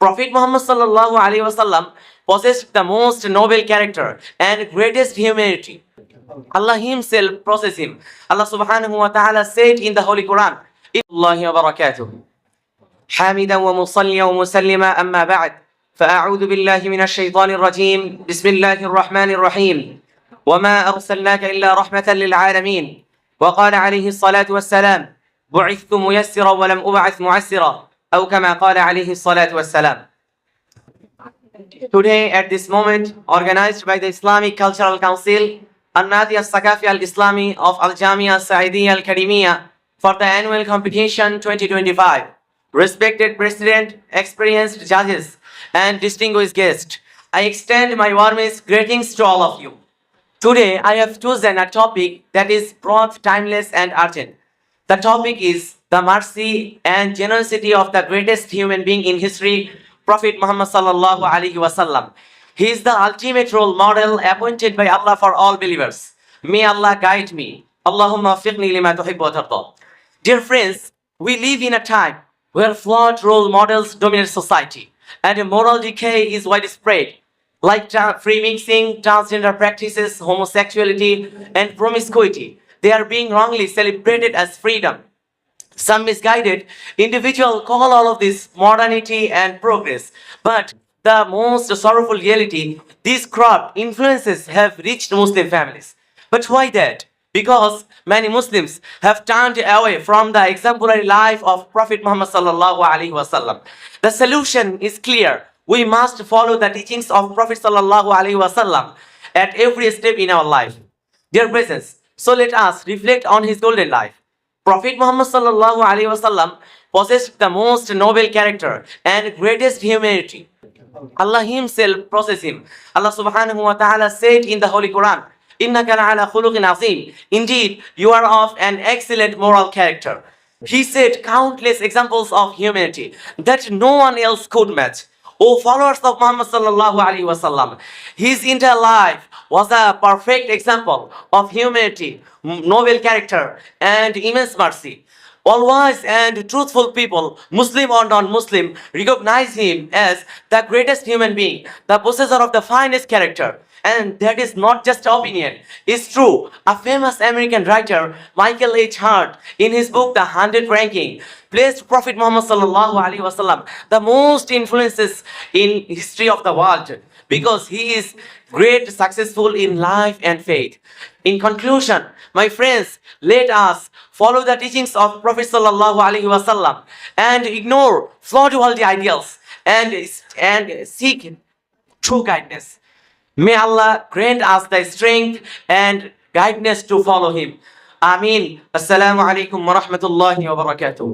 Prophet Muhammad sallallahu alaihi wasallam possessed the most noble character and greatest humanity. Allah Himself possessed him. Allah subhanahu wa ta'ala said in the Holy Quran, Allahi wa barakatuh. حامدا ومصليا ومسلما أما بعد فأعوذ بالله من الشيطان الرجيم بسم الله الرحمن الرحيم وما أرسلناك إلا رحمة للعالمين وقال عليه الصلاة والسلام بعثت ميسرا ولم أبعث معسرا أو كما قال عليه الصلاة والسلام. Today at this moment, organized by the Islamic Cultural Council, Al-Nadi Al-Sakafi Al-Islami of Al-Jamia Saidiyya Al-Karimiyya for the annual competition 2025. Respected President, experienced judges, and distinguished guests, I extend my warmest greetings to all of you. Today, I have chosen a topic that is broad, timeless, and urgent. The topic is the mercy and generosity of the greatest human being in history, Prophet Muhammad sallallahu alaihi wasallam. He is the ultimate role model appointed by Allah for all believers. May Allah guide me. Allahumma fiqni lima tuhibbu wa tarda. Dear friends, we live in a time where flawed role models dominate society and moral decay is widespread, like free mixing, transgender practices, homosexuality, and promiscuity. They are being wrongly celebrated as freedom. Some misguided individuals call all of this modernity and progress, but the most sorrowful reality, these corrupt influences have reached Muslim families. But why that? Because many Muslims have turned away from the exemplary life of Prophet Muhammad sallallahu alaihi wasallam. The solution is clear. We must follow the teachings of Prophet sallallahu alaihi wasallam at every step in our life. Dear brothers, so let us reflect on his golden life. Prophet Muhammad sallallahu alaihi wasallam possessed the most noble character and greatest humanity. Allah Himself possessed him. Allah subhanahu wa ta'ala said in the Holy Quran, Innaka la'ala khuluqin azim. Indeed, you are of an excellent moral character. He said countless examples of humanity that no one else could match. O followers of Muhammad sallallahu alaihi wasallam, his entire life was a perfect example of humanity, noble character, and immense mercy. All wise and truthful people, Muslim or non-Muslim, recognize him as the greatest human being, the possessor of the finest character. And that is not just opinion, it's true. A famous American writer, Michael H. Hart, in his book The 100 Ranking, placed Prophet Muhammad sallallahu alaihi wasallam the most influences in history of the world because he is great, successful in life and faith. In conclusion, my friends, let us follow the teachings of Prophet sallallahu alaihi wasallam and ignore flawed worldly ideals and seek true guidance. May Allah grant us the strength and guidance to follow him. Ameen. Assalamu alaikum wa rahmatullahi wa barakatuh.